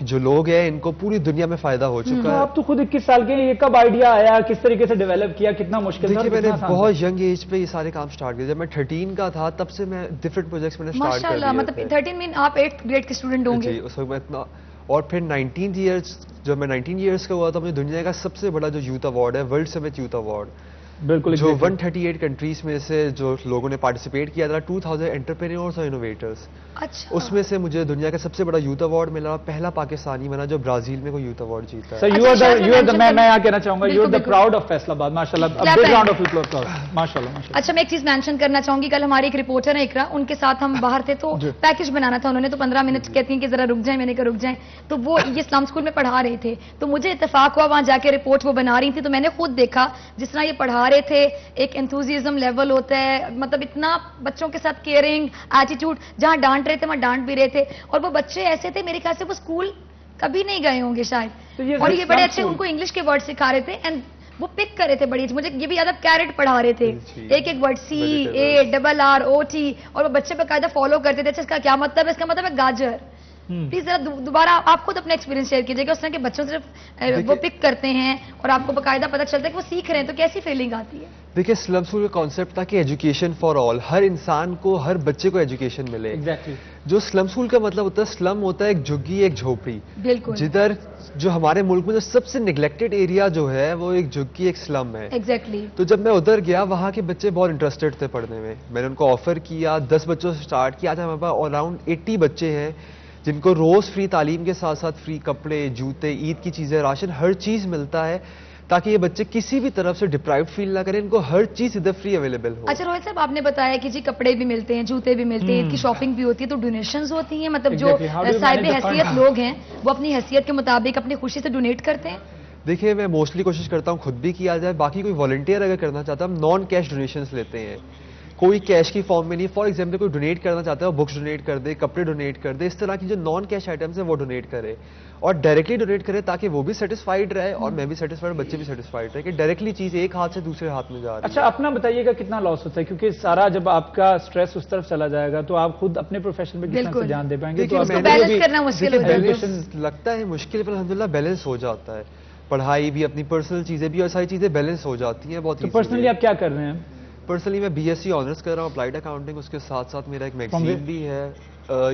جو لوگ ہیں ان کو پوری دنیا میں فائدہ ہو چکا ہے. آپ تو خود 21 سال کے ہیں, یہ کب آئیڈیا آیا, کس طریقے سے ڈیولپ کیا, کتنا مشکل تھا؟ دیکھیے میں نے بہت ینگ ایج پہ یہ سارے کام سٹارٹ کیے. جب میں 13 کا تھا تب سے میں ڈفرینٹ پروجیکٹس میں نے سٹارٹ کر دیے. مطلب 13 میں آپ 8th گریڈ کے اسٹوڈنٹ ہوں گے؟ جی اس وقت میں اتنا. اور پھر 19 ایئرس جب میں 19 ایئرس کا ہوا تو مجھے دنیا کا سب سے بڑا جو یوتھ ایوارڈ ہے ورلڈ سمٹ یوتھ ایوارڈ, بالکل جو 138 کنٹریز میں سے جو لوگوں نے پارٹیسپیٹ کیا تھا, 2000 انٹرپرینورز اور انوویٹرز, اچھا اس میں سے مجھے دنیا کا سب سے بڑا یوتھ ایوارڈ ملا. پہلا پاکستانی بنا جو برازیل میں کوئی یوتھ ایوارڈ جیتا ہے. میں یہاں کہنا چاہوں گا you are the proud of Faisalabad. اچھا میں ایک چیز مینشن کرنا چاہوں گی, کل ہماری ایک رپورٹر ہے اقرا, ان کے ساتھ ہم باہر تھے تو پیکج بنانا تھا, انہوں نے تو 15 منٹ کہتی ہیں کہ ذرا رک جائیں, میں نے کہا رک جائیں, تو وہ یہ اسلام اسکول میں پڑھا رہے تھے, تو مجھے اتفاق ہوا وہاں جا کے رپورٹ وہ بنا رہی تھی, تو میں نے خود دیکھا جس طرح یہ پڑھا رہے تھے, ایک انتھوزیزم لیول ہوتا ہے, مطلب اتنا بچوں کے ساتھ کیئرنگ ایٹیٹیوڈ, جہاں ڈانٹ رہے تھے وہاں ڈانٹ بھی رہے تھے, اور وہ بچے ایسے تھے میرے خیال سے وہ اسکول کبھی نہیں گئے ہوں گے شاید, اور یہ بڑے اچھے ان کو انگلش کے ورڈ سکھا رہے تھے, اینڈ وہ پک کر رہے تھے بڑی. مجھے یہ بھی یاد ہے کیرٹ پڑھا رہے تھے, ایک ایک ورڈ CARROT, اور وہ بچے باقاعدہ فالو کرتے تھے. اچھا اس کا کیا مطلب ہے؟ اس کا مطلب ہے گاجر. پلیز ذرا دوبارہ آپ خود اپنا ایکسپیرینس شیئر کیجیے گا, اس طرح کے بچوں صرف وہ پک کرتے ہیں اور آپ کو باقاعدہ پتہ چلتا ہے کہ وہ سیکھ رہے ہیں, تو کیسی فیلنگ آتی ہے؟ دیکھیے سلم اسکول کا کانسیپٹ تھا کہ ایجوکیشن فار آل, ہر انسان کو, ہر بچے کو ایجوکیشن ملے. جو سلم اسکول کا مطلب ہوتا ہے, سلم ہوتا ہے ایک جھگی, ایک جھوپڑی, بالکل جدھر جو ہمارے ملک میں جو سب سے نیگلیکٹڈ ایریا جو ہے وہ ایک جھگی, ایک سلم ہے. ایگزیکٹلی. تو جب میں ادھر گیا وہاں کے بچے بہت انٹرسٹڈ تھے پڑھنے میں, میں نے ان کو آفر کیا, 10 بچوں سے سٹارٹ کیا. آج ہمارے پاس اراؤنڈ 80 بچے ہیں جن کو روز فری تعلیم کے ساتھ ساتھ فری کپڑے, جوتے, عید کی چیزیں, راشن, ہر چیز ملتا ہے, تاکہ یہ بچے کسی بھی طرف سے ڈپرائیوڈ فیل نہ کریں, ان کو ہر چیز ادھر فری اویلیبل ہو. اچھا روہت صاحب, آپ نے بتایا کہ جی کپڑے بھی ملتے ہیں, جوتے بھی ملتے ہیں, عید کی شاپنگ بھی ہوتی ہے, تو ڈونیشنز ہوتی ہیں, مطلب جو صاحب حیثیت لوگ ہیں وہ اپنی حیثیت کے مطابق اپنی خوشی سے ڈونیٹ کرتے ہیں؟ دیکھیے میں موسٹلی کوشش کرتا ہوں خود بھی کیا جائے, باقی کوئی والنٹیئر اگر کرنا چاہتا ہے, ہم نان کیش ڈونیشنز لیتے ہیں, کوئی کیش کی فارم میں نہیں. فار ایگزامپل کوئی ڈونیٹ کرنا چاہتا ہے, وہ بکس ڈونیٹ کر دے, کپڑے ڈونیٹ کر دے, اس طرح کی جو نان کیش آئٹمس ہیں وہ ڈونیٹ کرے, اور ڈائریکٹلی ڈونیٹ کرے تاکہ وہ بھی سیٹسفائیڈ رہے اور میں بھی سیٹسفائیڈ, بچے بھی سیٹسفائیڈ رہے, کہ ڈائریکٹلی چیز ایک ہاتھ سے دوسرے ہاتھ میں جا رہی ہے. اچھا اپنا بتائیے گا کتنا لاس ہوتا ہے, کیونکہ سارا جب آپ کا سٹریس اس طرف چلا جائے گا تو آپ خود اپنے پروفیشن پہ کتنا دھیان دے پائیں گے؟ بیلنس کرنا مشکل ہو جائے گا. لگتا ہے مشکل, پر الحمدللہ بیلنس ہو جاتا ہے, پڑھائی بھی, اپنی پرسنل چیزیں بھی, اور ساری چیزیں بیلنس ہو جاتی ہیں بہت. پرسنلی آپ کیا کر رہے ہیں؟ پرسنلی میں BSc آنرس کر رہا ہوں اپلائیڈ اکاؤنٹنگ, اس کے ساتھ ساتھ میرا ایک میگزین بھی ہے.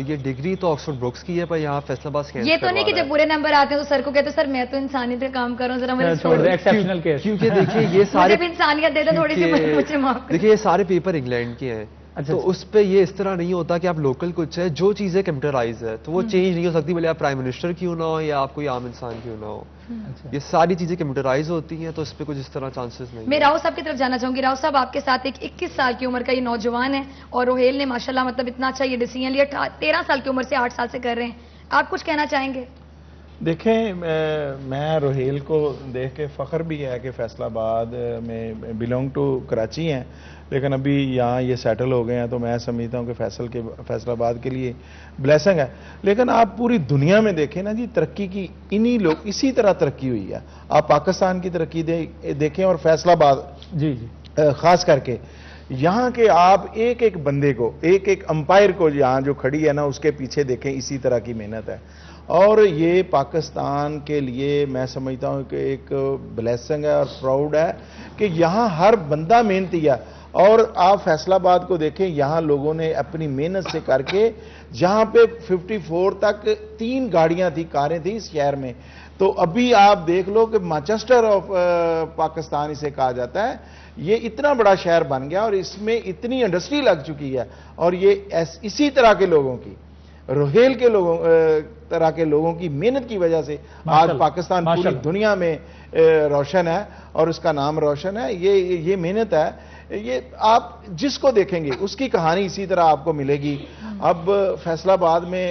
یہ ڈگری تو آکسفورڈ بروکس کی ہے, پر یہاں فیصل آباد سکینس. یہ تو نہیں کہ جب برے نمبر آتے ہیں تو سر کو کہتے ہیں سر میں تو انسانیت کا کام کر رہا ہوں, ذرا مجھے چھوڑ دیں. Exceptional case. کیونکہ دیکھیے یہ سارے انسانیت دے دو تھوڑی سی, مجھے معاف کریں. دیکھیے یہ سارے پیپر انگلینڈ کے ہیں, تو اس پہ یہ اس طرح نہیں ہوتا کہ آپ لوکل کچھ ہے, جو چیزیں کمپیوٹرائز ہے تو وہ چینج نہیں ہو سکتی, بھلے آپ پرائم منسٹر کیوں نہ ہو یا آپ کوئی عام انسان کیوں نہ ہو. یہ ساری چیزیں کمپیوٹرائز ہوتی ہیں, تو اس پہ کچھ اس طرح چانسز نہیں. میں راؤ صاحب کی طرف جانا چاہوں گی. راؤ صاحب آپ کے ساتھ ایک 21 سال کی عمر کا یہ نوجوان ہے, اور روہیل نے ماشاءاللہ مطلب اتنا اچھا یہ ڈیسیژن لیا, 13 سال کی عمر سے 8 سال سے کر رہے ہیں. آپ کچھ کہنا چاہیں گے؟ دیکھیں میں روہیل کو دیکھ کے فخر بھی ہے کہ فیصل آباد میں بلونگ ٹو کراچی ہیں, لیکن ابھی یہاں یہ سیٹل ہو گئے ہیں, تو میں سمجھتا ہوں کہ فیصل آباد کے لیے بلیسنگ ہے. لیکن آپ پوری دنیا میں دیکھیں نا جی, ترقی کی انہی لوگ اسی طرح ترقی ہوئی ہے. آپ پاکستان کی ترقی دیکھیں اور فیصل آباد خاص کر کے یہاں کے آپ ایک ایک بندے کو, ایک ایک امپائر کو یہاں جو کھڑی ہے نا, اس کے پیچھے دیکھیں اسی طرح کی محنت ہے. اور یہ پاکستان کے لیے میں سمجھتا ہوں کہ ایک بلیسنگ ہے اور پراؤڈ ہے کہ یہاں ہر بندہ محنتی ہے. اور آپ فیصل آباد کو دیکھیں, یہاں لوگوں نے اپنی محنت سے کر کے, جہاں پہ 54 تک 3 گاڑیاں تھی, کاریں تھیں اس شہر میں, تو ابھی آپ دیکھ لو کہ مانچسٹر آف پاکستان اسے کہا جاتا ہے. یہ اتنا بڑا شہر بن گیا اور اس میں اتنی انڈسٹری لگ چکی ہے, اور یہ اسی طرح کے لوگوں کی, روہیل کے لوگوں طرح کے لوگوں کی محنت کی وجہ سے آج پاکستان پوری دنیا میں روشن ہے, اور اس کا نام روشن ہے. یہ محنت ہے, یہ آپ جس کو دیکھیں گے اس کی کہانی اسی طرح آپ کو ملے گی. اب فیصل آباد میں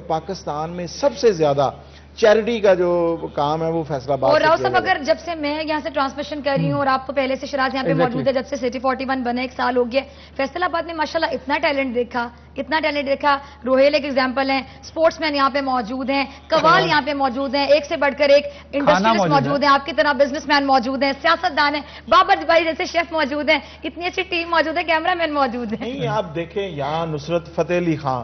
پاکستان میں سب سے زیادہ چیریٹی کا جو کام ہے وہ فیصل آباد. اور راؤ صاحب اگر جب سے میں یہاں سے ٹرانسمیشن کر رہی ہوں, اور آپ تو پہلے سے شراز یہاں پہ موجود ہے, جب سے سٹی 41 بنا 1 سال ہو گیا, فیصل آباد میں ماشاءاللہ اتنا ٹیلنٹ دیکھا. روہیل ایک ایگزامپل ہیں, سپورٹس مین یہاں پہ موجود ہیں, قوال یہاں پہ موجود ہیں, ایک سے بڑھ کر ایک انڈسٹریلسٹ موجود ہیں, آپ کی طرح بزنس مین موجود ہیں, سیاستدان ہیں, بابر بھائی جیسے شیف موجود ہیں, اتنی اچھی ٹیم موجود ہے, کیمرہ مین موجود ہیں. نہیں آپ دیکھیں یہاں نصرت فتح علی خان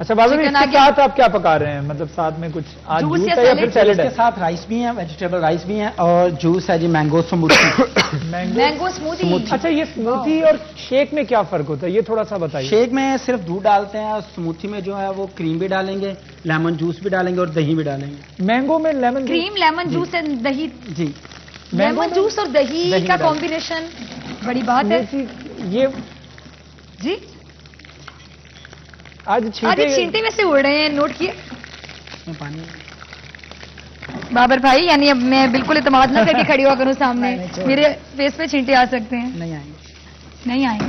اچھا بابر بھائی، اس کے ساتھ آپ کیا پکا رہے ہیں؟ مطلب ساتھ میں کچھ آج جوس جوس یا ہے یا پھر سیلیڈ؟ سیلیڈ اس ہے؟ کے ساتھ رائس بھی ہیں، ویجیٹیبل رائس بھی ہیں، اور جوس ہے جی مینگو سموتھی۔ Mango smoothie. اچھا، یہ اسموتھی اور شیک میں کیا فرق ہوتا ہے، یہ تھوڑا سا بتائیے۔ شیک میں صرف دودھ ڈالتے ہیں، اور سموتھی میں جو ہے وہ کریم بھی ڈالیں گے، لیمن جوس بھی ڈالیں گے، اور دہی بھی ڈالیں گے۔ مینگو میں lemon cream, lemon juice and دہی۔ جی لیمن جوس اور دہی کا کمبینیشن بڑی بات ہے یہ جی۔ آج چھینٹے میں سے اڑ رہے ہیں، نوٹ کیے پانی بابر بھائی؟ یعنی اب میں بالکل اعتماد نہ کر کے کھڑی ہوا کروں سامنے، میرے فیس پہ چھینٹے آ سکتے ہیں؟ نہیں آئیں گے، نہیں آئیں گے۔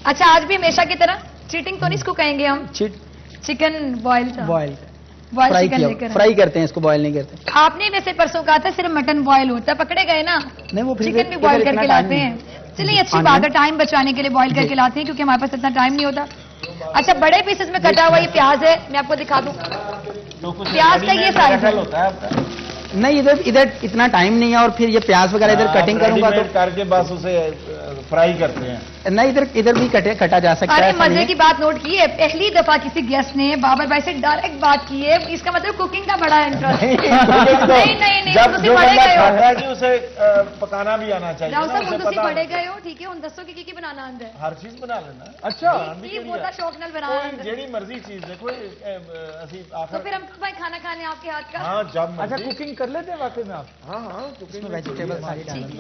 اچھا، آج بھی ہمیشہ کی طرح چیٹنگ تو نہیں اس کو کہیں گے ہم؟ چکن بوائل بوائل چکن لے کر فرائی کرتے ہیں، اس کو بوائل نہیں کرتے۔ آپ نے ویسے پرسوں کہا تھا صرف مٹن بوائل ہوتا ہے، پکڑے گئے نا؟ نہیں، وہ چکن بھی بوائل کر کے لاتے ہیں۔ چلیے اچھی بات ہے، ٹائم بچانے کے لیے بوائل کر کے لاتے ہیں، کیونکہ ہمارے پاس اتنا ٹائم نہیں ہوتا۔ اچھا، بڑے پیسز میں کٹا ہوا یہ پیاز ہے، میں آپ کو دکھا دوں پیاز کا یہ سائز ہے۔ نہیں، ادھر اتنا ٹائم نہیں ہے، اور پھر یہ پیاز وغیرہ ادھر کٹنگ کروں گا تو کر کے بس اسے فرائی کرتے ہیں۔ نہیں، ادھر بھی کٹا جا سکتا ہے۔ ارے مزے کی بات نوٹ کی ہے، پہلی دفعہ کسی گیسٹ نے بابر بھائی سے ڈائریکٹ بات کی ہے، اس کا مطلب کوکنگ کا بڑا انٹرسٹ۔ نہیں، جب جو پڑھے بندہ گئے ہو کھاتا ہے کہ اسے پکانا بھی آنا چاہیے راؤ نا، صاحب، اسے ہندوسی پتا پڑھے گئے ہو، ٹھیک ہے، ان دسوں کی بنانا آند ہے، ہر چیز بنا لینا۔ اچھا، بہت شوق نال بنا جیڑی مرضی چیز دیکھو اسی تو آخر پھر ہم بھائی کھانا کھانے آپ کے ہاتھ کا؟ ہاں جب اچھا مرضی۔ کوکنگ کر لیتے ہیں واقعی میں آپ؟ ہاں اس میں ویجیٹیبل ساری ڈالیں گے۔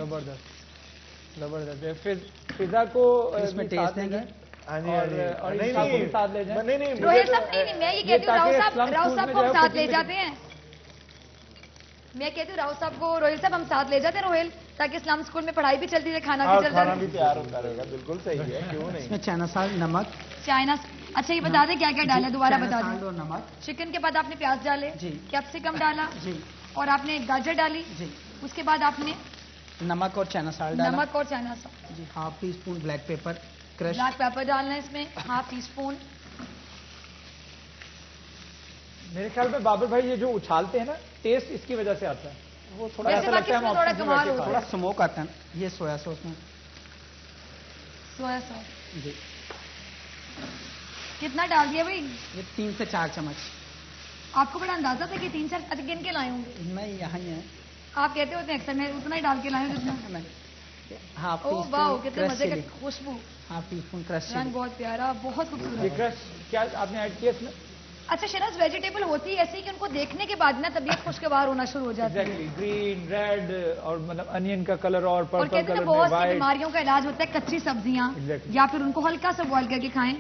زبردست ہے۔ پھر فضا کو اس میں ٹیسٹ دیں گے۔ اور ان سب کو بھی ساتھ لے جائیں۔ نہیں روہیل صاحب نہیں، میں یہ کہتی ہوں راؤ صاحب کو ہم ساتھ لے جاتے ہیں، میں کہتی ہوں راؤ صاحب کو روہیل صاحب ہم ساتھ لے جاتے ہیں روہیل، تاکہ اسلام اسکول میں پڑھائی بھی چلتی رہے، کھانا بھی چلتا کھانا بھی رہے۔ تیار ہوتا رہے گا، بالکل صحیح ہے، کیوں اس نہیں۔ میں چائنا سالٹ، نمک، چائنا، اچھا یہ بتا دیں کیا کیا ڈالا، دوبارہ چائنا بتا سالٹ دیں۔ اور نمک۔ چکن کے بعد آپ نے پیاز ڈالے، جی۔ کیپسیکم ڈالا، جی اور آپ نے گاجر ڈالی، جی، اس کے بعد آپ نے نمک اور چائنا سالٹ ڈالا۔ نمک اور چائنا سالٹ، جی، half teaspoon black pepper crush. Black pepper ڈالنا ہے اس میں، ہاف ٹی اسپون۔ میرے خیال میں بابر بھائی یہ جو اچھالتے ہیں نا، ٹیسٹ اس کی وجہ سے آتا ہے، وہ تھوڑا ویسے ایسا باقی لگتا ہے اس میں ہم تھوڑا آفس میں کمال بیٹھ کے ہوتا کھا تھوڑا رہے سموک آتا ہے نا، یہ سویا سوس میں۔ سویا سوس جی، کتنا ڈال دیا بھائی؟ یہ 3 سے 4 چمچ۔ آپ کو بڑا اندازہ تھا کہ 3-4 گن کے لائے ہوں گے؟ نہیں، یہاں ہی ہے۔ آپ کہتے ہوتے ہیں اکثر میں اتنا ہی ڈال کے لائے ہوں جتنا۔ ہاف ٹی او واو، اسپون کتنے کرش مزے کا چلی، خوشبو، ہاف ٹی اسپون کرش رنگ چلی۔ بہت پیارا، بہت ہیں۔ یہ خوبصورت۔ کرش کیا آپ نے ایڈ کیا اس میں؟ اچھا شراز، ویجیٹیبل ہوتی ہے ایسی کہ ان کو دیکھنے کے بعد نا طبیعت خوشگوار ہونا شروع ہو جاتی ہے، ایگزیکٹلی، گرین، ریڈ، اور مطلب انین کا کلر اور اور پرپل کہتے ہیں کلر نا میں بہت سی وائٹ۔ بیماریوں کا علاج ہوتا ہے کچی سبزیاں، Exactly. یا پھر ان کو ہلکا سا بوائل کر کے کھائیں۔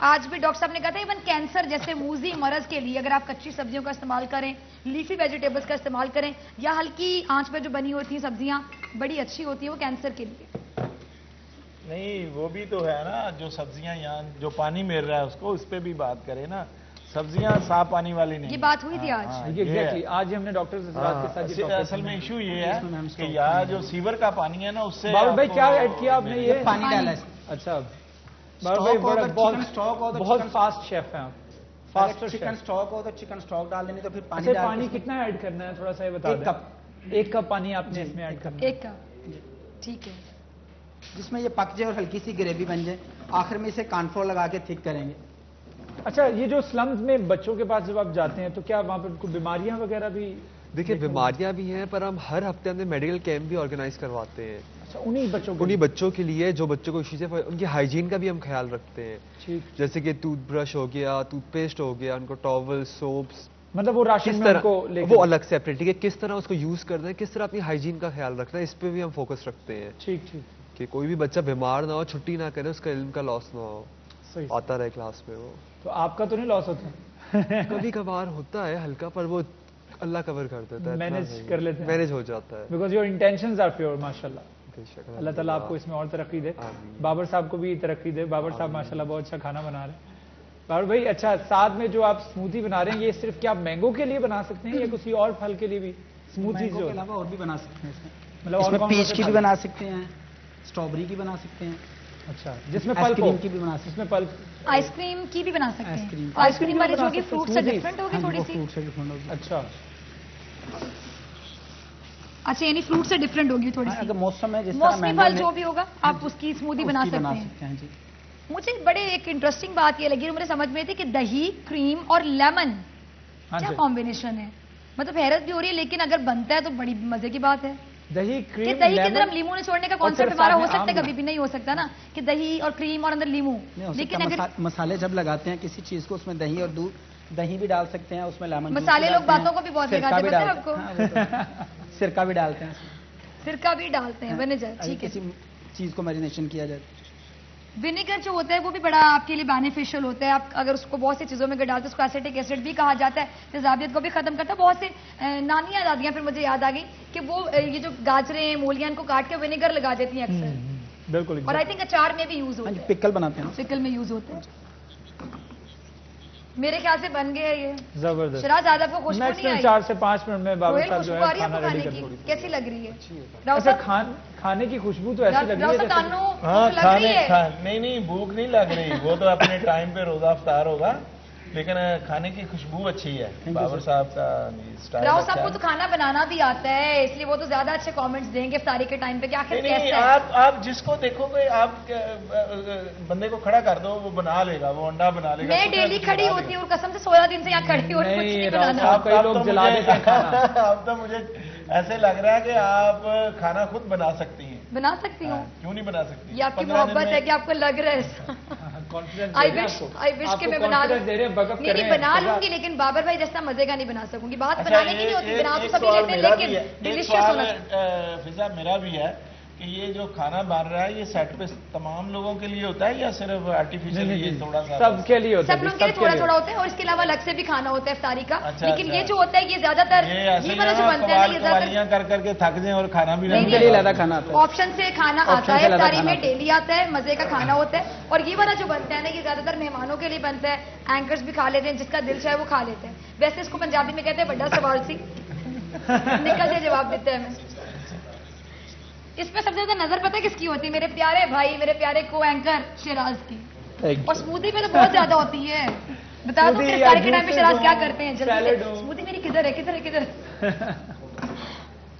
آج بھی ڈاکٹر صاحب نے کہا تھا ایون کینسر جیسے موذی مرض کے لیے اگر آپ کچی سبزیوں کا استعمال کریں، لیفی ویجیٹیبلز کا استعمال کریں، یا ہلکی آنچ پہ جو بنی ہوتی ہیں سبزیاں بڑی اچھی ہوتی ہیں وہ کینسر کے لیے۔ نہیں، وہ بھی تو ہے نا، جو سبزیاں یہاں جو پانی مل رہا ہے اس کو، اس پہ بھی بات کریں نا، سبزیاں صاف پانی والی نہیں۔ یہ بات ہوئی تھی آج۔ ایگزیکٹلی، آج ہم نے ڈاکٹر کے ساتھ یہ ٹاپک اصل میں ایشو یہ ہے کہ یہاں جو سیور کا پانی ہے نا، اس سے بابر بھائی کیا ایڈ کیا آپ نے؟ یہ پانی ڈالا ہے۔ اچھا بابر بھائی بہت فاسٹ شیف ہیں آپ، فاسٹ چکن سٹاک ہو تو چکن سٹاک ڈال دیں، تو پھر پانی اچھا ڈال پانی کے کتنا ایڈ کرنا ہے تھوڑا سا یہ بتا دیں۔ 1 کپ پانی آپ نے اس میں ایڈ کرنا ہے۔ 1 کپ، ٹھیک ہے۔ جس میں یہ پک جائے اور ہلکی سی گریوی بن جائے، آخر میں اسے کارن فلور لگا کے تھک کریں گے۔ اچھا یہ جو سلمز میں بچوں کے پاس جب آپ جاتے ہیں تو کیا وہاں پہ ان کو بیماریاں وغیرہ بھی؟ دیکھیں بیماریاں بھی ہیں، پر ہم ہر ہفتے اپنے میڈیکل کیمپ بھی آرگنائز کرواتے ہیں اچھا انہی بچوں کے لیے جو بچوں کو ایشوز ہے، ان کی ہائیجین کا بھی ہم خیال رکھتے ہیں، ٹھیک، جیسے کہ ٹوتھ برش ہو گیا، ٹوتھ پیسٹ ہو گیا، ان کو ٹاول، سوپس، مطلب وہ راشن کس میں ان طرح کو لے وہ الگ سیپریٹ ہے، کس طرح اس کو یوز کرنا ہے، کس طرح اپنی ہائیجین کا خیال رکھنا ہے، اس پہ بھی ہم فوکس رکھتے ہیں ٹھیک ٹھیک، کہ کوئی بھی بچہ بیمار نہ ہو، چھٹی نہ کرے، اس کا علم کا لاس نہ ہو، صحیح۔ آتا رہے کلاس میں وہ۔ تو آپ کا تو نہیں لاس ہوتا؟ کبھی کبھار ہوتا ہے ہلکا، پر وہ اللہ کور کر دیتا ہے، مینج کر لیتے ہیں، مینج ہو جاتا ہے۔ Because your intentions are pure, ماشاء اللہ۔ بے شک، اللہ تعالیٰ آپ کو اس میں اور ترقی دے، آمین۔ بابر صاحب کو بھی ترقی دے۔ بابر صاحب ماشاءاللہ بہت اچھا کھانا بنا رہے ہیں۔ بابر بھائی اچھا ساتھ میں جو آپ اسموتھی بنا رہے ہیں، یہ صرف کیا مینگو کے لیے بنا سکتے ہیں یا کسی اور پھل کے لیے بھی اسموتھیز مینگو جو کے علاوہ اور بھی بنا سکتے ہیں اس میں، مطلب اس اور میں کون پیچ سے کی بھی پھل؟ بنا سکتے ہیں، اسٹرابری کی بنا سکتے ہیں، اچھا جس میں آئس پلپ کریم ہو، کی بھی بنا جس سکتے میں پلپ، آئس کریم کی بھی بنا سکتے آئس ہیں، کریم آئس کریم والی بنا جو کہ سکتے ہیں، فروٹ سے smoothies۔ ڈفرینٹ ہوگی ہیں، تھوڑی وہ سی۔ فروٹ سے ڈفرینٹ ہوگی۔ اچھا اچھا یعنی فروٹ سے ڈفرینٹ ہوگی تھوڑی سی، اگر موسم ہے جس طرح موسمی مینگو پھل میں جو بھی ہوگا آپ اس کی اسموتھی اس بنا کی سکتے ہیں۔ ہیں جی۔ مجھے بڑے ایک انٹرسٹنگ بات یہ لگی مجھے سمجھ میں تھی کہ دہی کریم اور لیمن کیا کمبینیشن ہے. مطلب حیرت بھی ہو رہی ہے لیکن اگر بنتا ہے تو بڑی مزے کی بات ہے. دہی کریم دہی کے اندر ہم لیمو نے چھوڑنے کا کانسیپٹ ہمارا ہو سکتا ہے, کبھی بھی نہیں ہو سکتا نا کہ دہی اور کریم اور اندر لیمو. لیکن اگر مسالے جب لگاتے ہیں کسی چیز کو اس میں دہی اور دودھ دہی بھی ڈال سکتے ہیں, اس میں لیمن مسالے لوگ باتوں کو بھی بہت لگاتے ہیں آپ کو. سرکہ بھی ڈالتے ہیں, سرکہ بھی ڈالتے ہیں ونیگر. ٹھیک ہے, کسی چیز کو میرینیشن کیا جائے. ونیگر جو ہوتا ہے وہ بھی بڑا آپ کے لیے بینیفیشل ہوتا ہے. آپ اگر اس کو بہت سی چیزوں میں ڈالتے ہیں اس کو ایسیٹک ایسڈ بھی کہا جاتا ہے, تیزابیت کو بھی ختم کرتا ہے. بہت سے نانیاں دادیاں پھر مجھے یاد آ گئی کہ وہ یہ جو گاجریں ہیں مولیاں ان کو کاٹ کے ونیگر لگا دیتی ہیں اکثر. بالکل. اور آئی تھنک اچار میں بھی یوز ہوتا ہے, پکل بناتے ہیں, پکل میں یوز ہوتے ہیں. میرے خیال سے بن گیا یہ زبردست. شراز زیادہ کو خوشبو نہیں آئی. 4 سے 5 منٹ میں بابر صاحب جو ہے کھانا ریڈی کر دیں. کیسی لگ رہی ہے اچھا کھانے کی خوشبو تو ایسی لگ رہی ہے ہاں کھانے نہیں بھوک نہیں لگ رہی, وہ تو اپنے ٹائم پہ روزہ افطار ہوگا, لیکن کھانے کی خوشبو اچھی ہے. بابر صاحب کا اسٹائل. راؤ صاحب کو تو کھانا بنانا بھی آتا ہے اس لیے وہ تو زیادہ اچھے کامنٹس دیں گے افطاری کے ٹائم پہ کہ آخر کیسا ہے. آپ جس کو دیکھو گے آپ بندے کو کھڑا کر دو وہ بنا لے گا, وہ انڈا بنا لے گا. میں ڈیلی کھڑی ہوتی ہوں اور قسم سے 16 دن سے یہاں کھڑی ہوں, کچھ نہیں بنانا. اب تو مجھے ایسے لگ رہا ہے کہ آپ کھانا خود بنا سکتی ہیں. بنا سکتی ہوں. کیوں نہیں بنا سکتی؟ یہ آپ کی محبت ہے کہ آپ کو لگ رہا ہے. آئی وش کہ میں بنا لوں. نہیں بنا لوں گی لیکن بابر بھائی جیسا مزے کا نہیں بنا سکوں گی. بات بنانے کی نہیں ہوتی, بنا تو سبھی لیتے ہیں لیکن ڈیلیشیس ہونا. فضا میرا بھی ہے کہ یہ جو کھانا بن رہا ہے یہ سیٹ پہ تمام لوگوں کے لیے ہوتا ہے یا صرف آرٹیفیشل یہ تھوڑا سا؟ سب کے لیے ہوتا ہے. سب لوگوں کے لیے تھوڑا تھوڑا ہوتا ہے اور اس کے علاوہ الگ سے بھی کھانا ہوتا ہے افطاری کا. لیکن یہ جو ہوتا ہے یہ زیادہ تر یہ والا جو بنتا ہے یہ زیادہ کر کے تھک جائیں اور کھانا بھی نہیں زیادہ کھانا آتا ہے. آپشن سے کھانا آتا ہے افطاری میں, ڈیلی آتا ہے, مزے کا کھانا ہوتا ہے. اور یہ والا جو بنتا ہے نا یہ زیادہ تر مہمانوں کے لیے بنتا ہے. اینکرز بھی کھا لیتے ہیں, جس کا دل چاہے وہ کھا لیتے ہیں. ویسے اس کو پنجابی میں کہتے ہیں بڑا سوال سی نکل سے جواب دیتے ہیں. ہمیں اس میں سب سے زیادہ نظر پتہ کس کی ہوتی ہے؟ میرے پیارے بھائی, میرے پیارے کو اینکر شیراز کی. اور اسموتھی میں تو بہت زیادہ ہوتی ہے. بتا دو کہ افطاری کے ٹائم پہ شیراز کیا کرتے ہیں جلدی سے. اسموتھی میری کدھر ہے کدھر ہے کدھر.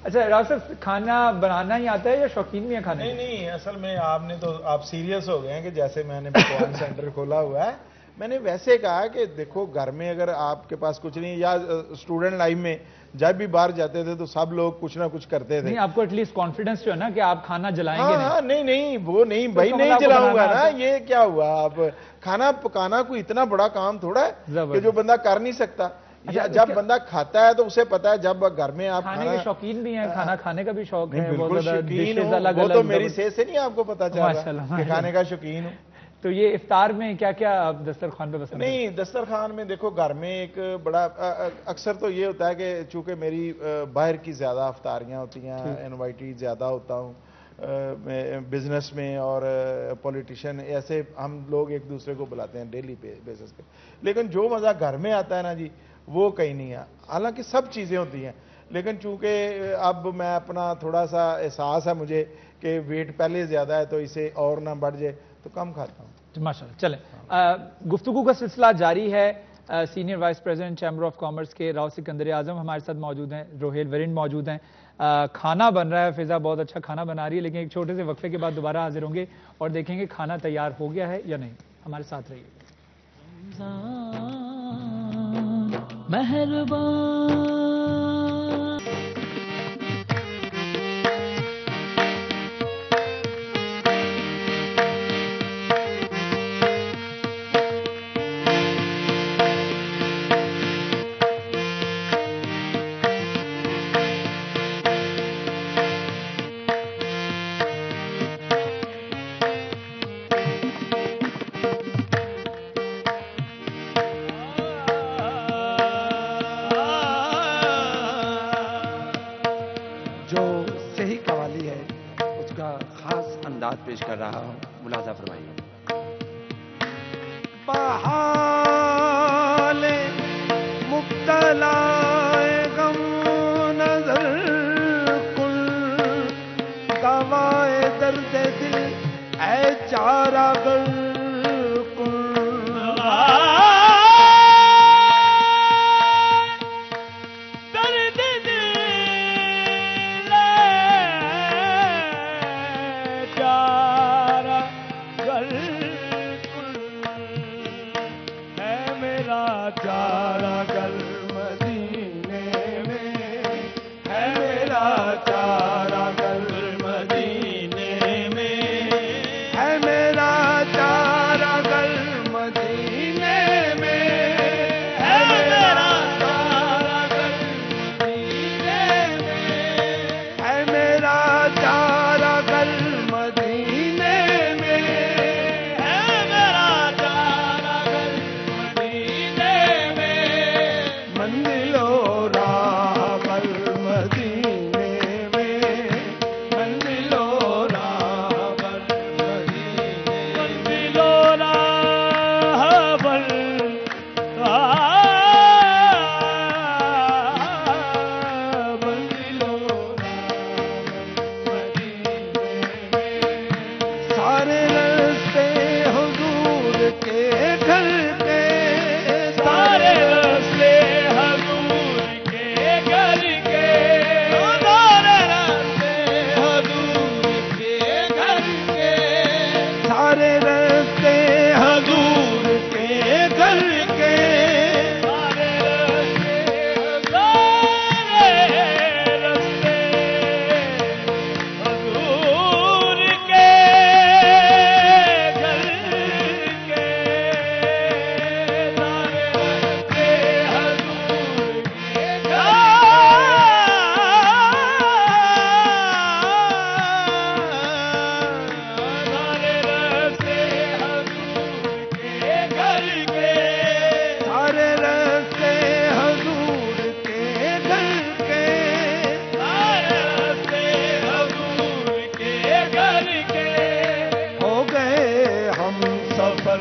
اچھا راؤ صاحب کھانا بنانا ہی آتا ہے یا شوقین بھی ہیں کھانے؟ نہیں اصل میں آپ نے تو آپ سیریس ہو گئے ہیں کہ جیسے میں نے پکوان سینٹر کھولا ہوا ہے. میں نے ویسے کہا کہ دیکھو گھر میں اگر آپ کے پاس کچھ نہیں, یا اسٹوڈنٹ لائف میں جب بھی باہر جاتے تھے تو سب لوگ کچھ نہ کچھ کرتے تھے. نہیں آپ کو ایٹ لیسٹ کانفیڈنس جو ہے نا کہ آپ کھانا جلائیں گے. ہاں نہیں وہ نہیں بھائی, نہیں جلاؤں گا نا. یہ کیا ہوا, آپ کھانا پکانا کوئی اتنا بڑا کام تھوڑا ہے کہ جو بندہ کر نہیں سکتا. جب بندہ کھاتا ہے تو اسے پتا ہے جب گھر میں آپ کھانے کے شوقین بھی ہیں, کھانا کھانے کا بھی شوق ہے. بالکل شوقین ہوں, وہ تو میری صحت سے نہیں آپ کو پتا چل رہا کہ کھانے کا شوقین ہوں. تو یہ افطار میں کیا کیا آپ دسترخوان پہ پسند؟ نہیں دسترخوان میں دیکھو گھر میں ایک بڑا اکثر تو یہ ہوتا ہے کہ چونکہ میری باہر کی زیادہ افطاریاں ہوتی ہیں, انوائٹی زیادہ ہوتا ہوں بزنس میں, اور پولیٹیشین ایسے ہم لوگ ایک دوسرے کو بلاتے ہیں ڈیلی بیسس پہ. لیکن جو مزہ گھر میں آتا ہے نا جی وہ کہیں نہیں ہے. حالانکہ سب چیزیں ہوتی ہیں لیکن چونکہ اب میں اپنا تھوڑا سا احساس ہے مجھے کہ ویٹ پہلے زیادہ ہے تو اسے اور نہ بڑھ جائے تو کم کھاتا ہوں. ماشاءاللہ. چلیں گفتگو کا سلسلہ جاری ہے. Senior vice president chamber of commerce کے راؤ سکندر اعظم ہمارے ساتھ موجود ہیں, روہیل ورنڈ موجود ہیں. کھانا بن رہا ہے, فضا بہت اچھا کھانا بنا رہی ہے, لیکن ایک چھوٹے سے وقفے کے بعد دوبارہ حاضر ہوں گے اور دیکھیں گے کھانا تیار ہو گیا ہے یا نہیں. ہمارے ساتھ رہیے. مہربان پیش کر رہا ہوں, ملاحظہ فرمائیے. بحال مبتلا غم نظر کن, دوائے درد دل اے چارہ گر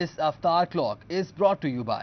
This Aftar clock is brought to you by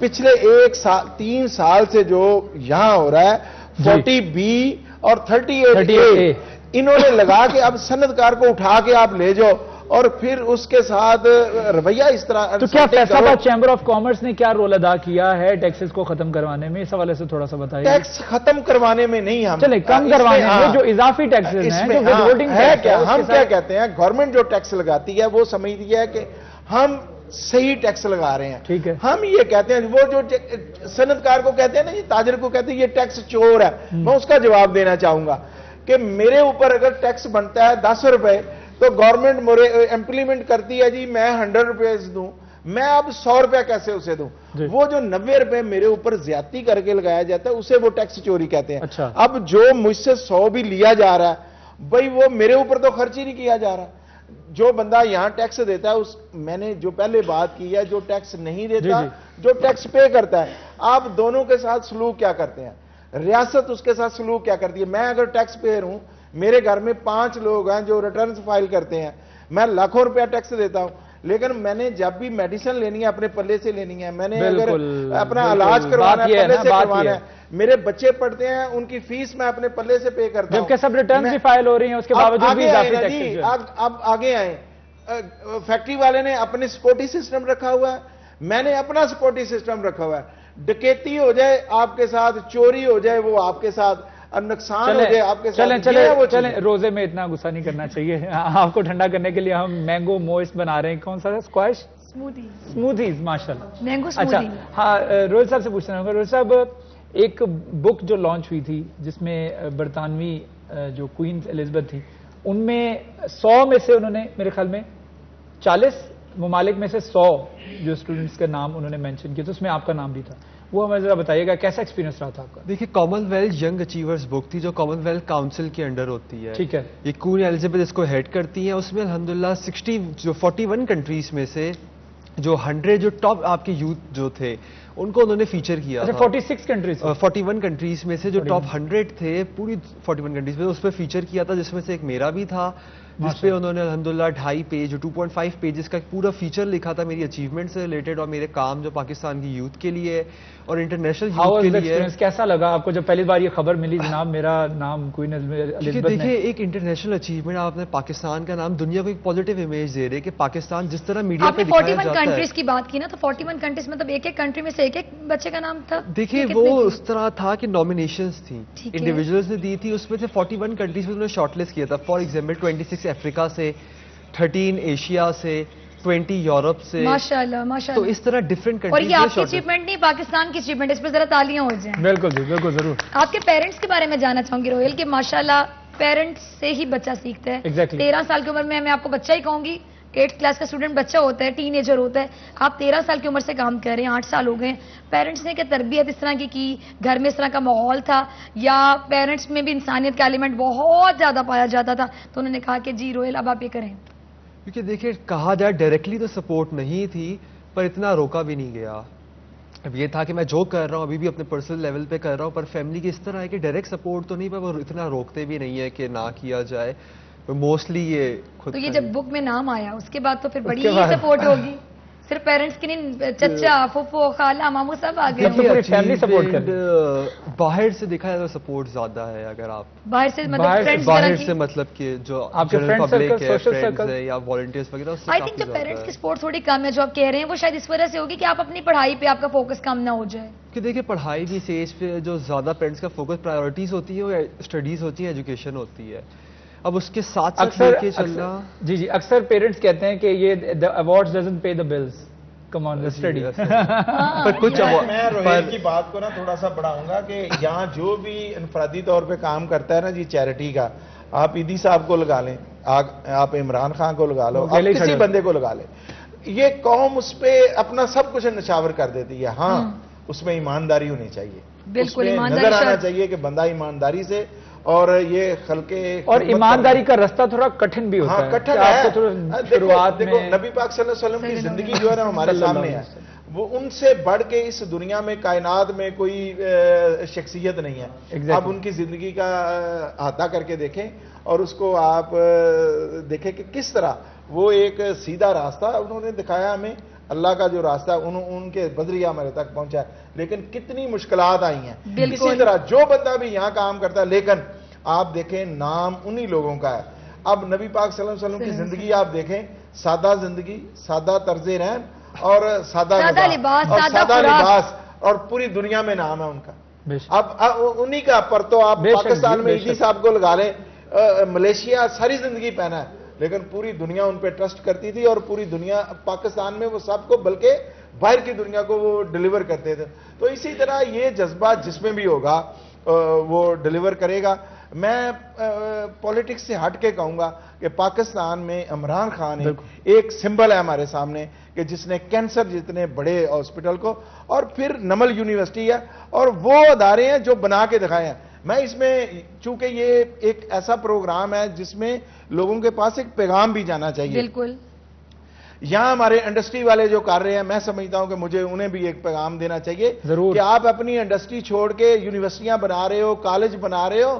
پچھلے 3 سال سے جو یہاں ہو رہا ہے 40B اور 38A انہوں نے لگا کہ اب صنعت کار کو اٹھا کے آپ لے جاؤ اور پھر اس کے ساتھ رویہ اس طرح. تو کیا فیصلہ آباد چیمبر آف کامرس نے کیا رول ادا کیا ہے ٹیکسز کو ختم کروانے میں؟ اس حوالے سے تھوڑا سا بتائیے. ٹیکس ختم کروانے میں نہیں، ہم چلے کم کروانے میں جو اضافی ٹیکسز ہیں جو ود ووٹنگ ہے کیا ہم کیا کہتے ہیں، گورنمنٹ جو ٹیکس لگاتی ہے وہ سمجھتی ہے کہ ہم صحیح ٹیکس لگا رہے ہیں. ٹھیک ہے، ہم یہ کہتے ہیں، وہ جو صنعت کار کو کہتے ہیں نا، یہ تاجر کو کہتے ہیں یہ ٹیکس چور ہے. میں اس کا جواب دینا چاہوں گا کہ میرے اوپر اگر ٹیکس بنتا ہے 10 روپے تو گورنمنٹ امپلیمنٹ کرتی ہے جی میں 100 روپے دوں، میں اب 100 روپے کیسے اسے دوں؟ وہ جو 90 روپے میرے اوپر زیادتی کر کے لگایا جاتا ہے اسے وہ ٹیکس چوری کہتے ہیں. اب جو مجھ سے 100 بھی لیا جا رہا ہے بھائی وہ میرے اوپر تو خرچ ہی نہیں کیا جا رہا. جو بندہ یہاں ٹیکس دیتا ہے میں نے جو پہلے بات کی ہے، جو ٹیکس نہیں دیتا جو ٹیکس پے کرتا ہے، آپ دونوں کے ساتھ سلوک کیا کرتے ہیں؟ ریاست اس کے ساتھ سلوک کیا کرتی ہے؟ میں اگر ٹیکس پیئر ہوں، میرے گھر میں 5 لوگ ہیں جو ریٹرنز فائل کرتے ہیں، میں لاکھوں روپیہ ٹیکس دیتا ہوں، لیکن میں نے جب بھی میڈیسن لینی ہے اپنے پلے سے لینی ہے، میں نے اگر اپنا علاج کروانا ہے پلے سے کروانا ہے، میرے بچے پڑھتے ہیں ان کی فیس میں اپنے پلے سے پے کرتا ہوں. جبکہ سب ریٹرنز بھی فائل ہو رہی ہیں، اس کے باوجود بھی اضافی ٹیکس. اب آگے آئیں، فیکٹری والے نے اپنے سیکورٹی سسٹم رکھا ہوا ہے، میں نے اپنا سیکورٹی سسٹم رکھا ہوا ہے. ڈکیتی ہو جائے آپ کے ساتھ، چوری ہو جائے وہ آپ کے ساتھ، نقصان ہو جائے آپ کے ساتھ. چلیں روزے میں اتنا غصہ نہیں کرنا چاہیے. آپ کو ٹھنڈا کرنے کے لیے ہم مینگو موئسٹ بنا رہے ہیں. کون سا ہے؟ اسکواش سموتھیز. ماشاءاللہ مینگو سموتھی. اچھا ہاں، روہل صاحب سے پوچھنا ہوگا. روہل صاحب، ایک بک جو لانچ ہوئی تھی جس میں برطانوی جو کوئین ایلزبتھ تھی، ان میں 100 میں سے انہوں نے میرے خیال میں 40 ممالک میں سے 100 جو اسٹوڈنٹس کا نام انہوں نے مینشن کیا، تو اس میں آپ کا نام بھی تھا. وہ ہمیں ذرا بتائیے گا کیسا ایکسپیرینس رہا تھا آپ کا؟ دیکھیے، کامن ویلتھ ینگ اچیورز بک تھی جو کامن ویلتھ کاؤنسل کے انڈر ہوتی ہے. ٹھیک ہے. یہ کوئین ایلزبتھ اس کو ہیڈ کرتی ہیں. اس میں الحمدللہ 41 کنٹریز میں سے جو 100 جو ٹاپ آپ کے یوتھ جو تھے ان کو انہوں نے فیچر کیا. 46 کنٹریز 41 کنٹریز میں سے جو ٹاپ 100 تھے پوری 41 کنٹریز میں، اس پہ فیچر کیا تھا، جس میں سے ایک میرا بھی تھا، جس پہ انہوں نے الحمدللہ 2.5 پیج 2.5 پیجز کا پورا فیچر لکھا تھا میری اچیومنٹ سے ریلیٹڈ اور میرے کام جو پاکستان کی یوتھ کے لیے اور انٹرنیشنل یوتھ کے لیے. کیسا لگا آپ کو جب پہلی بار یہ خبر ملی جناب میرا نام کوئین ایلزبتھ؟ دیکھیے، ایک انٹرنیشنل اچیومنٹ، آپ نے پاکستان کا نام دنیا کو ایک پازیٹیو امیج دے رہے کہ پاکستان جس طرح میڈیا پہ دکھایا جاتا ہے. 41 کنٹریز کی بات کی نا، تو 41 کنٹریز مطلب ایک ایک کنٹری میں سے ایک ایک بچے کا نام تھا. دیکھیے وہ اس طرح تھا کہ نامینیشنز تھیں، انڈیویجولز نے دی تھی، اس میں سے 41 کنٹریز میں انہوں نے شارٹ لسٹ کیا تھا. فار ایگزامپل 26 افریقہ سے، 13 ایشیا سے، 20 یورپ سے. ماشاءاللہ ماشاءاللہ. تو اس طرح ڈفرنٹ کنٹریز. اور یہ آپ کی اچیومنٹ نہیں، پاکستان کی اچیومنٹ، اس پہ ذرا تالیاں ہو جائیں. بالکل جی، بالکل ضرور. آپ کے پیرنٹس کے بارے میں جاننا چاہوں گی روہل، کہ ماشاءاللہ پیرنٹس سے ہی بچہ سیکھتا ہے. 13 سال کی عمر میں آپ کو بچہ ہی کہوں گی، 8th کلاس کا اسٹوڈنٹ بچہ ہوتا ہے، ٹین ایجر ہوتا ہے. آپ 13 سال کی عمر سے کام کر رہے ہیں، 8 سال ہو گئے. پیرنٹس نے کیا تربیت اس طرح کی گھر میں اس طرح کا ماحول تھا، یا پیرنٹس میں بھی انسانیت کا ایلیمنٹ بہت زیادہ پایا جاتا تھا تو انہوں نے کہا کہ جی روہل اب آپ یہ کریں؟ کیونکہ دیکھیں، کہا جائے ڈائریکٹلی تو سپورٹ نہیں تھی، پر اتنا روکا بھی نہیں گیا. اب یہ تھا کہ میں جو کر رہا ہوں ابھی بھی اپنے پرسنل لیول پہ کر رہا ہوں، پر فیملی کی اس طرح ہے کہ ڈائریکٹ سپورٹ تو نہیں، پر وہ اتنا روکتے بھی نہیں ہے کہ نہ کیا جائے. موسٹلی یہ خود. تو یہ جب بک میں نام آیا اس کے بعد تو پھر بڑی ہی سپورٹ ہوگی، صرف پیرنٹس کی نہیں، چچا، پھوپھو، خالہ، ماموں سب آ گئے. فیملی سپورٹ کر. باہر سے دیکھا جائے تو سپورٹ زیادہ ہے. اگر آپ باہر سے مطلب کہ جو آپ کے جنرل پبلک ہے، فرینڈز ہے یا والنٹیئرز وغیرہ، آئی تھنک جو پیرنٹس کی سپورٹ تھوڑی کم ہے جو آپ کہہ رہے ہیں، وہ شاید اس وجہ سے ہوگی کہ آپ اپنی پڑھائی پہ آپ کا فوکس کم نہ ہو جائے. کہ دیکھیں پڑھائی کی اسٹیج پہ جو زیادہ پیرنٹس کا فوکس پرائیورٹیز ہوتی ہے وہ اسٹڈیز ہوتی ہے، ایجوکیشن ہوتی ہے. اب اس کے ساتھ لے کے چلنا. جی اکثر پیرنٹس کہتے ہیں کہ یہ the awards doesn't pay the bills. Come on, study. پر کچھ میں روہل کی بات کو نا تھوڑا سا بڑھاؤں گا کہ یہاں جو بھی انفرادی طور پہ کام کرتا ہے نا جی چیریٹی کا، آپ ایدی صاحب کو لگا لیں، آپ عمران خان کو لگا لو، آپ کسی بندے کو لگا لیں، یہ قوم اس پہ اپنا سب کچھ نچھاور کر دیتی ہے. ہاں اس میں ایمانداری ہونی چاہیے، بالکل نظر آنا چاہیے کہ بندہ ایمانداری سے، اور یہ خلقے اور ایمانداری کا رستہ تھوڑا کٹھن بھی ہوتا ہے. کٹھن ہے. دیکھو نبی پاک صلی اللہ علیہ وسلم کی زندگی جو ہے نا ہمارے سامنے ہے، وہ ان سے بڑھ کے اس دنیا میں کائنات میں کوئی شخصیت نہیں ہے. آپ ان کی زندگی کا احاطہ کر کے دیکھیں اور اس کو آپ دیکھیں کہ کس طرح وہ ایک سیدھا راستہ انہوں نے دکھایا ہمیں، اللہ کا جو راستہ ہے ان کے بذریعہ ہمارے تک پہنچا ہے. لیکن کتنی مشکلات آئی ہیں. اسی طرح جو بندہ بھی یہاں کام کرتا ہے, لیکن آپ دیکھیں نام انہی لوگوں کا ہے. اب نبی پاک صلی اللہ علیہ وسلم کی زندگی آپ دیکھیں, سادہ زندگی, سادہ طرز رہن اور سادہ لباس, اور پوری دنیا میں نام ہے ان کا. اب انہی کا پر تو آپ پاکستان میں ایدی صاحب کو لگا لیں, ملیشیا ساری زندگی پہنا ہے, لیکن پوری دنیا ان پہ ٹرسٹ کرتی تھی, اور پوری دنیا پاکستان میں وہ سب کو بلکہ باہر کی دنیا کو وہ ڈیلیور کرتے تھے. تو اسی طرح یہ جذبہ جس میں بھی ہوگا وہ ڈیلیور کرے گا. میں پولیٹکس سے ہٹ کے کہوں گا کہ پاکستان میں عمران خان ایک سمبل ہے ہمارے سامنے, کہ جس نے کینسر جتنے بڑے ہاسپٹل کو, اور پھر نمل یونیورسٹی ہے, اور وہ ادارے ہیں جو بنا کے دکھائے ہیں. میں اس میں چونکہ یہ ایک ایسا پروگرام ہے جس میں لوگوں کے پاس ایک پیغام بھی جانا چاہیے. بالکل. یہاں ہمارے انڈسٹری والے جو کر رہے ہیں, میں سمجھتا ہوں کہ مجھے انہیں بھی ایک پیغام دینا چاہیے کہ آپ اپنی انڈسٹری چھوڑ کے یونیورسٹیاں بنا رہے ہو, کالج بنا رہے ہو,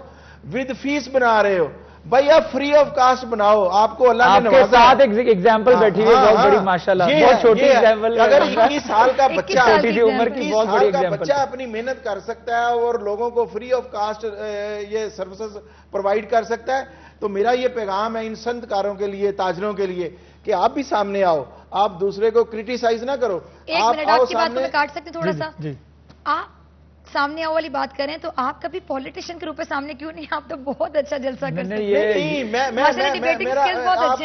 ود فیس بنا رہے ہو, بھائی آپ فری آف کاسٹ بناؤ. آپ کو اللہ نے نوازا. آپ کے ساتھ ایک ایگزامپل بیٹھی ہے بہت بڑی ماشاءاللہ, بہت چھوٹی ایگزامپل. اگر 21 سال کا بچہ, چھوٹی عمر کی بہت بڑی ایگزامپل, بچہ اپنی محنت کر سکتا ہے اور لوگوں کو فری آف کاسٹ یہ سروسز پرووائڈ کر سکتا ہے, تو میرا یہ پیغام ہے ان صنعتکاروں کے لیے, تاجروں کے لیے, کہ آپ بھی سامنے آؤ, آپ دوسرے کو کرٹیسائز نہ کرو. ایک منٹ آپ کی بات کو میں کاٹ سکتے تھوڑا سا. آپ سامنے آؤ والی بات کریں تو آپ کبھی پولیٹیشین کے روپ میں سامنے کیوں نہیں؟ آپ تو بہت اچھا جلسہ کر سکتے ہیں.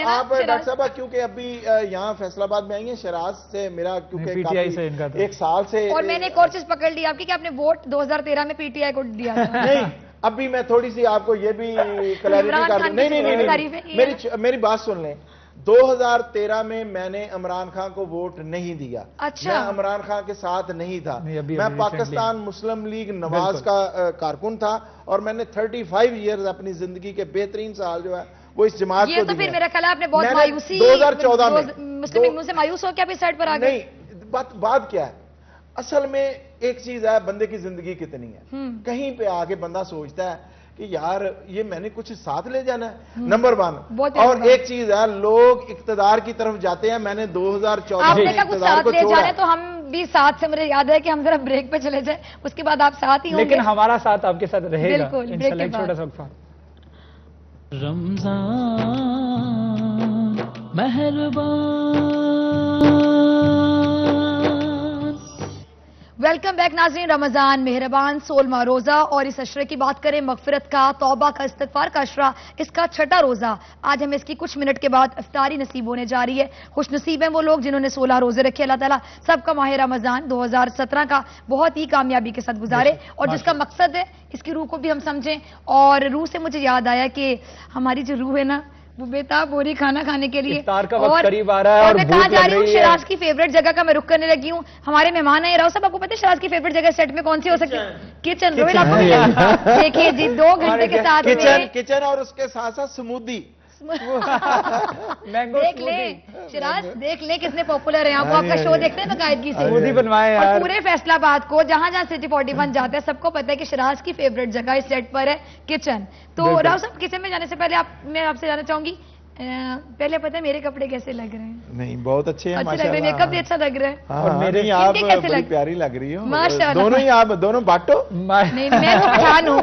آپ ڈاکٹر صاحبہ کیونکہ ابھی یہاں فیصل آباد میں آئی ہیں, شراز سے میرا کیونکہ ایک سال سے, اور میں نے ایک اور چیز پکڑ لی آپ کی کہ آپ نے ووٹ 2013 میں پی ٹی آئی کو دیا تھا. نہیں, ابھی میں تھوڑی سی آپ کو یہ بھی کلیئرٹی کر دوں. نہیں, میری بات سن لیں. 2013 میں نے عمران خان کو ووٹ نہیں دیا. میں عمران خان کے ساتھ نہیں تھا. میں پاکستان مسلم لیگ نواز کا کارکن تھا, اور میں نے 35 ایئرز اپنی زندگی کے بہترین سال جو ہے وہ اس جماعت کو دیے. تو پھر میرا خیال آپ نے بہت مایوسی 2014 میں مسلم لیگ سے مایوس ہو کے اپنی سائٹ پر آ گئے. نہیں, بات کیا ہے, اصل میں ایک چیز ہے, بندے کی زندگی کتنی ہے. کہیں پہ آ کے بندہ سوچتا ہے کہ یار یہ میں نے کچھ ساتھ لے جانا ہے, نمبر 1. اور ایک چیز ہے, لوگ اقتدار کی طرف جاتے ہیں. میں نے 2014 میں اقتدار کو چھوڑا, تو ہم بھی ساتھ سے, مجھے یاد ہے کہ ہم ذرا بریک پہ چلے جائیں, اس کے بعد آپ ساتھ ہی ہوں گے. لیکن ہمارا ساتھ آپ کے ساتھ رہے گا انشاءاللہ. ایک چھوٹا سا وقفہ. رمضان مہربان. ویلکم بیک ناظرین. رمضان مہربان 16واں روزہ, اور اس عشرے کی بات کریں مغفرت کا, توبہ کا, استغفار کا عشرہ, اس کا 6واں روزہ. آج ہمیں اس کی کچھ منٹ کے بعد افطاری نصیب ہونے جا رہی ہے. خوش نصیب ہیں وہ لوگ جنہوں نے 16 روزے رکھے. اللہ تعالیٰ سب کا ماہ رمضان 2017 کا بہت ہی کامیابی کے ساتھ گزارے, اور جس کا مقصد ہے اس کی روح کو بھی ہم سمجھیں. اور روح سے مجھے یاد آیا کہ ہماری جو روح ہے نا, وہ بےتاب ہو رہی کھانا کھانے کے لیے. افطار کا وقت قریب آ رہا ہے, اور میں کہاں جا رہی ہوں, شراز کی فیوریٹ جگہ کا میں رک کرنے لگی ہوں. ہمارے مہمان ہیں راؤ صاحب, آپ کو پتہ ہے شراز کی فیوریٹ جگہ سیٹ میں کون سی ہو سکتی ہے؟ کچن. روہیل آپ کو دیکھیے جی 2 گھنٹے کے ساتھ کچن, اور اس کے ساتھ ساتھ سمودی. دیکھ لیں شراز, دیکھ لیں کتنے پاپولر ہیں آپ کا شو دیکھتے ہیں باقاعدگی سے. اور پورے فیصل آباد کو جہاں جہاں سٹی 41 جاتے ہیں سب کو پتا ہے کہ شراز کی فیوریٹ جگہ اس سیٹ پر ہے کچن. تو راؤ صاحب کچن میں جانے سے پہلے میں آپ سے جاننا چاہوں گی, پہلے پتہ ہے میرے کپڑے کیسے لگ رہے ہیں؟ نہیں, بہت اچھے ہیں ماشاءاللہ. میک اپ بھی اچھا لگ رہا ہے, اور میرے آپ بڑی پیاری لگ رہی ہو. ماشاءاللہ. دونوں ہی آپ دونوں باٹو. نہیں, میں تو پٹھان ہوں,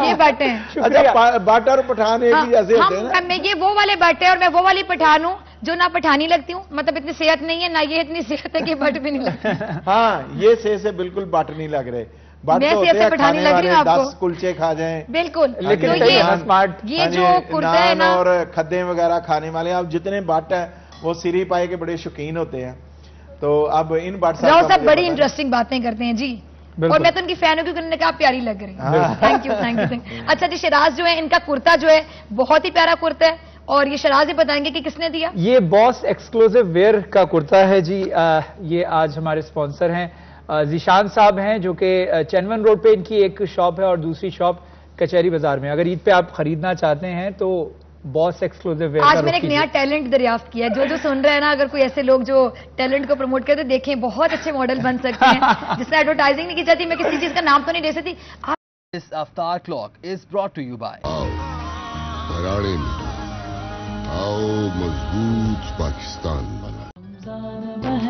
یہ باٹے ہیں. اچھا, باٹا اور پٹھان ایک ہی جیسے ہوتے ہیں نا. میں یہ وہ والے باٹے اور میں وہ والی پٹھان ہوں جو نہ پٹھانی لگتی ہوں, مطلب اتنی صحت نہیں ہے, نہ یہ اتنی صحت ہے کہ بٹ بھی نہیں لگتی. ہاں, یہ سے بالکل بٹ نہیں لگ رہے. میں سے پٹھانی لگ رہی ہوں آپ کو. 10 کلچے کھا جائیں. بالکل. لیکن یہ جو کرتا ہے نا, اور کھدے وغیرہ کھانے والے, اب جتنے بٹ ہیں وہ سری پائے کے بڑے شوقین ہوتے ہیں. تو اب ان بٹ صاحب بڑی انٹرسٹنگ باتیں کرتے ہیں جی, اور میں تو ان کی فین ہوں کیونکہ انہوں نے کہا پیاری لگ رہی ہے. Thank you. اچھا جی, شراز جو ہے ان کا کرتا جو ہے بہت ہی پیارا کرتا ہے, اور یہ شراز ہی بتائیں گے کہ کس نے دیا. یہ باس ایکسکلوزیو ویئر کا کرتا ہے جی. یہ آج ہمارے سپانسر ہیں ذیشان صاحب ہیں, جو کہ چینون روڈ پہ ان کی ایک شاپ ہے, اور دوسری شاپ کچہری بازار میں. اگر عید پہ آپ خریدنا چاہتے ہیں تو باس ایکسکلوزیو ویئر. آج میں نے ایک نیا ٹیلنٹ دریافت کیا ہے. جو سن رہے ہیں نا, اگر کوئی ایسے لوگ جو ٹیلنٹ کو پروموٹ کرتے دیکھیں, بہت اچھے ماڈل بن سکتے ہیں. جس میں ایڈورٹائزنگ نہیں کی جاتی, میں کسی چیز کا نام تو نہیں دے سکتی. This Aftar Clock is brought to you by بحرانی میں آؤ مضبوط پاکستان بنا.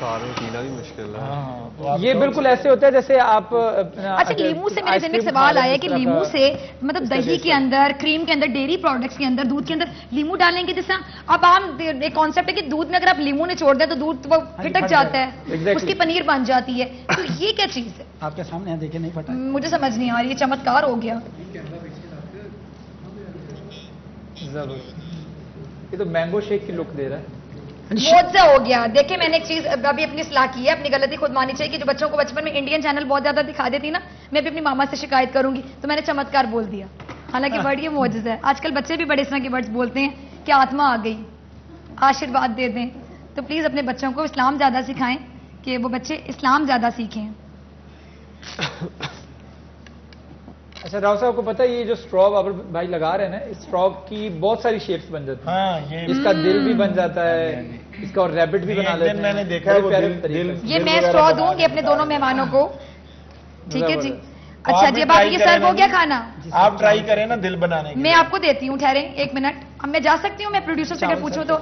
افطار میں پینا بھی مشکل ہے. یہ بالکل ایسے ہوتا ہے جیسے آپ اچھا لیمو سے میرے ذہن میں سوال آیا کہ لیمو سے مطلب دہی کے اندر، کریم کے اندر، ڈیری پروڈکٹس کے اندر، دودھ کے اندر لیمو ڈالیں گے. جس طرح اب عام ایک کانسیپٹ ہے کہ دودھ میں اگر آپ لیمو نے چھوڑ دیں تو دودھ وہ پھٹک جاتا ہے، اس کی پنیر بن جاتی ہے. تو یہ کیا چیز ہے؟ آپ کے سامنے دیکھیں نہیں پھٹا. مجھے سمجھ نہیں آ رہی، یہ چمتکار ہو گیا. یہ تو مینگو شیک کی لک دے رہا ہے. معجزہ ہو گیا. دیکھیں میں نے ایک چیز ابھی اپنی اصلاح کی ہے، اپنی غلطی خود مانی چاہیے کہ جو بچوں کو بچپن میں انڈین چینل بہت زیادہ دکھا دیتی نا، میں بھی اپنی ماما سے شکایت کروں گی، تو میں نے چمتکار بول دیا. حالانکہ ورڈ یہ معجزہ ہے. آج کل بچے بھی بڑے اس طرح کے ورڈز بولتے ہیں کہ آتما آ گئی، آشیرواد دے دیں. تو پلیز اپنے بچوں کو اسلام زیادہ سکھائیں کہ وہ بچے اسلام زیادہ سیکھیں. اچھا راؤ صاحب کو پتا ہے یہ جو اسٹرا بابر بھائی لگا رہے ہیں نا، اس اسٹرا کی بہت ساری شیپس بن جاتی ہیں. اس کا دل بھی بن جاتا ہے، اس کا اور ریبٹ بھی بنا لیتے ہیں. میں نے دیکھا یہ میں اسٹرا دوں گی اپنے دونوں مہمانوں کو. ٹھیک ہے جی. اچھا جی اب آپ یہ سرو ہو گیا کھانا؟ آپ ٹرائی کریں نا دل بنانے میں آپ کو دیتی ہوں. ٹھہریں ایک منٹ. اب میں جا سکتی ہوں؟ میں پروڈیوسر سے اگر پوچھوں تو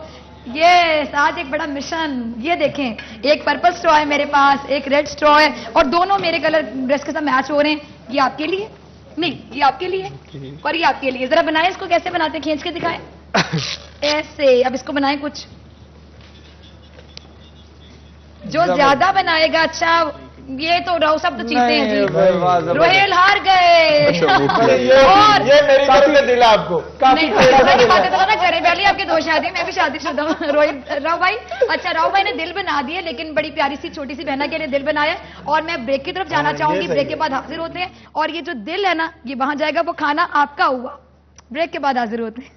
یہ ساتھ ایک بڑا مشن. یہ دیکھیں ایک پرپل اسٹرا ہے میرے پاس، ایک ریڈ اسٹرا ہے، اور دونوں میرے کلر ڈریس کے ساتھ میچ ہو رہے ہیں. یہ آپ کے لیے نہیں، یہ آپ کے لیے اور یہ آپ کے لیے. ذرا بنائیں اس کو. کیسے بناتے ہیں؟ کھینچ کے دکھائیں. ایسے. اب اس کو بنائیں کچھ. جو زیادہ بنائے گا اچھا. یہ تو راؤ صاحب تو چیزیں ہیں جی. روہیل ہار گئے. اور یہ میری طرف سے دل آپ کو باتیں تو نہ کریں. پہلے آپ کے دو شادی، میں بھی شادی شدہ ہوں. راؤ بھائی اچھا راؤ بھائی نے دل بنا دیے، لیکن بڑی پیاری سی چھوٹی سی بہنا کے لیے دل بنایا. اور میں بریک کی طرف جانا چاہوں گی. بریک کے بعد حاضر ہوتے ہیں. اور یہ جو دل ہے نا یہ وہاں جائے گا، وہ کھانا آپ کا ہوا. بریک کے بعد حاضر ہوتے ہیں.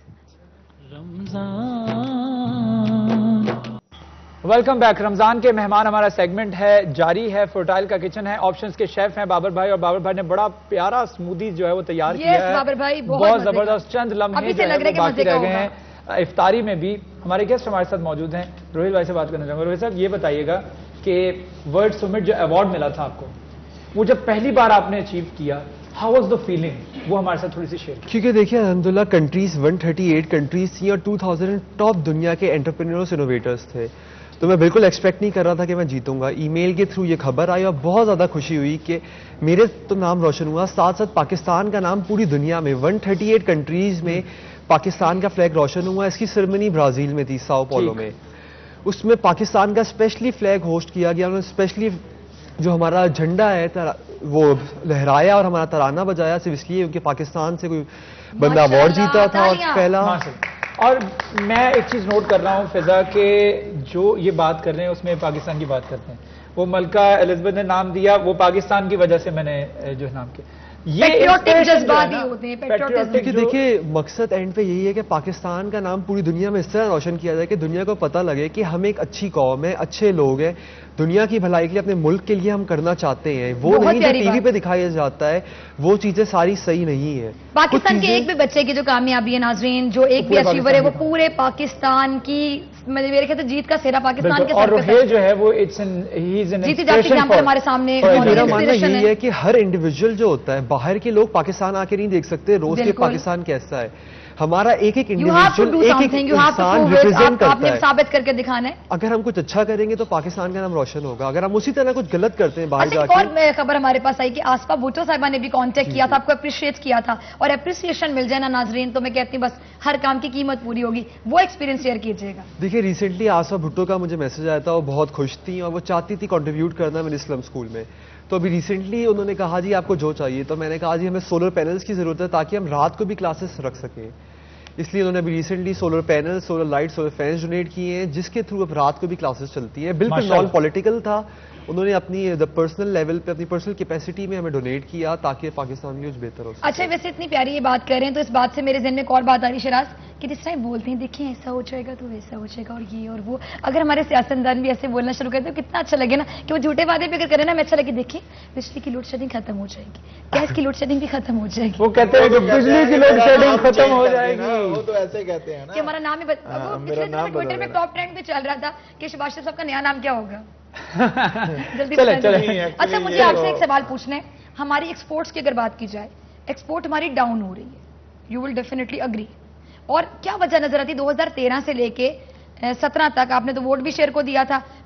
Welcome back. رمضان کے مہمان ہمارا سیگمنٹ ہے جاری ہے. فرٹائل کا کچن ہے. آپشنز کے شیف ہیں بابر بھائی، اور بابر بھائی نے بڑا پیارا سمودی جو ہے وہ تیار کیا ہے. بابر بھائی بہت زبردست. چند لمحے جو ہے وہ باقی رہ گئے ہیں افطاری میں بھی. ہمارے گیسٹ ہمارے ساتھ موجود ہیں. روہیل بھائی سے بات کرنا چاہوں گا. روہیل صاحب یہ بتائیے گا کہ ورلڈ سمٹ جو ایوارڈ ملا تھا آپ کو، وہ جب پہلی بار آپ نے اچیو کیا، ہاؤ واز دا فیلنگ؟ وہ ہمارے ساتھ تھوڑی سی شیئر. کیونکہ دیکھیں الحمدللہ کنٹریز 138 کنٹریز تھیں اور 2000 ٹاپ دنیا کے انٹرپرینورز انوویٹرز تھے. تو میں بالکل ایکسپیکٹ نہیں کر رہا تھا کہ میں جیتوں گا. ای میل کے تھرو یہ خبر آئی اور بہت زیادہ خوشی ہوئی کہ میرے تو نام روشن ہوا، ساتھ ساتھ پاکستان کا نام پوری دنیا میں 138 کنٹریز میں پاکستان کا فلیگ روشن ہوا. اس کی سرمنی برازیل میں تھی، ساؤ پولو میں. اس میں پاکستان کا اسپیشلی فلیگ ہوسٹ کیا گیا. انہوں نے اسپیشلی جو ہمارا جھنڈا ہے وہ لہرایا اور ہمارا ترانہ بجایا، صرف اس لیے کیونکہ پاکستان سے کوئی بندہ ایوارڈ جیتا تھا. اور پہلا اور میں ایک چیز نوٹ کر رہا ہوں فضا کہ جو یہ بات کر رہے ہیں اس میں پاکستان کی بات کرتے ہیں. وہ ملکہ الزبتھ نے نام دیا، وہ پاکستان کی وجہ سے میں نے جو نام کیا. دیکھیے مقصد اینڈ پہ یہی ہے کہ پاکستان کا نام پوری دنیا میں اس طرح روشن کیا جائے کہ دنیا کو پتہ لگے کہ ہم ایک اچھی قوم ہے، اچھے لوگ ہیں، دنیا کی بھلائی کے لیے اپنے ملک کے لیے ہم کرنا چاہتے ہیں. وہ نہیں جو ٹی وی پہ دکھایا جاتا ہے، وہ چیزیں ساری صحیح نہیں ہے. پاکستان کے ایک بھی بچے کی جو کامیابی ہے ناظرین، جو ایک بھی اچیور ہے، وہ پورے پاکستان کی میرے خیال سے جیت کا سہرا پاکستان کے ساتھ ہے. جو ہے وہ جیتی جاتی ایگزامپل ہمارے سامنے. میرا ماننا یہی ہے کہ ہر انڈیویجول جو ہوتا ہے، باہر کے لوگ پاکستان آ کے نہیں دیکھ سکتے روز کے پاکستان کیسا ہے. ہمارا ایک ایک انڈیویجول ایک ایک انسان ریپرزینٹ کرتا ہے. ثابت کر کے دکھانا ہے. اگر ہم کچھ اچھا کریں گے تو پاکستان کا نام روشن ہوگا. اگر ہم اسی طرح کچھ غلط کرتے ہیں باہر جا کے. اور خبر ہمارے پاس آئی کہ آسفا بھٹو صاحبہ نے بھی کانٹیکٹ کیا تھا، آپ کو اپریشیٹ کیا تھا. اور اپریسیشن مل جائے نا ناظرین تو میں کہتی ہوں بس ہر کام کی قیمت پوری ہوگی. وہ ایکسپیرینس شیئر کیجیے گا. دیکھیے ریسنٹلی آسفا بھٹو کا مجھے میسج آیا تھا، وہ بہت خوش تھیں اور وہ چاہتی تھی کنٹریبیوٹ کرنا میرے اسلم اسکول میں. تو ابھی ریسنٹلی انہوں نے کہا جی آپ کو جو چاہیے، تو میں نے کہا جی ہمیں سولر پینلز کی ضرورت ہے تاکہ ہم رات کو بھی کلاسز رکھ سکیں. اس لیے انہوں نے ابھی recently solar panel, solar light, solar fans donate کیے ہیں جس کے تھرو اب رات کو بھی کلاسز چلتی ہیں. بالکل نان پولیٹیکل تھا. انہوں نے اپنی پرسنل لیول پہ اپنی پرسنل کیپیسٹی میں ہمیں ڈونیٹ کیا تاکہ پاکستان کی کچھ بہتر ہو سکے. اچھا ویسے اتنی پیاری یہ بات کر رہے ہیں تو اس بات سے میرے ذہن میں ایک اور بات آ رہی شراز کہ جس طرح بولتے ہیں دیکھیں ایسا ہو جائے گا تو ویسا ہو جائے گا اور یہ اور وہ. اگر ہمارے سیاستدان بھی ایسے بولنا شروع کرتے تو کتنا اچھا لگے نا کہ وہ جھوٹے وعدے بھی اگر کریں نا ہمیں اچھا لگے. دیکھیں بجلی کی لوڈ شیڈنگ ختم ہو جائے گی، گیس کی لوڈ شیڈنگ بھی ختم ہو جائے گی. وہ کہتے ہیں کہ بجلی کی لوڈ شیڈنگ ختم ہو جائے گی. وہ تو ایسے کہتے ہیں نا کہ ہمارا نام ہی ٹویٹر میں ٹاپ ٹرینڈ پہ چل رہا تھا کہ شہباز شریف صاحب کا نیا نام کیا ہوگا. جلدی اچھا مجھے آپ سے ایک سوال پوچھنا ہے. ہماری ایکسپورٹس کی اگر بات کی جائے، ایکسپورٹ ہماری ڈاؤن ہو رہی ہے. You will definitely agree. اور کیا وجہ نظر آتی 2013 سے لے کے 17 تک؟ آپ نے تو ووٹ بھی شیئر کو دیا تھا.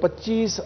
25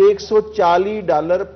$140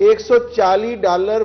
$140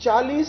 40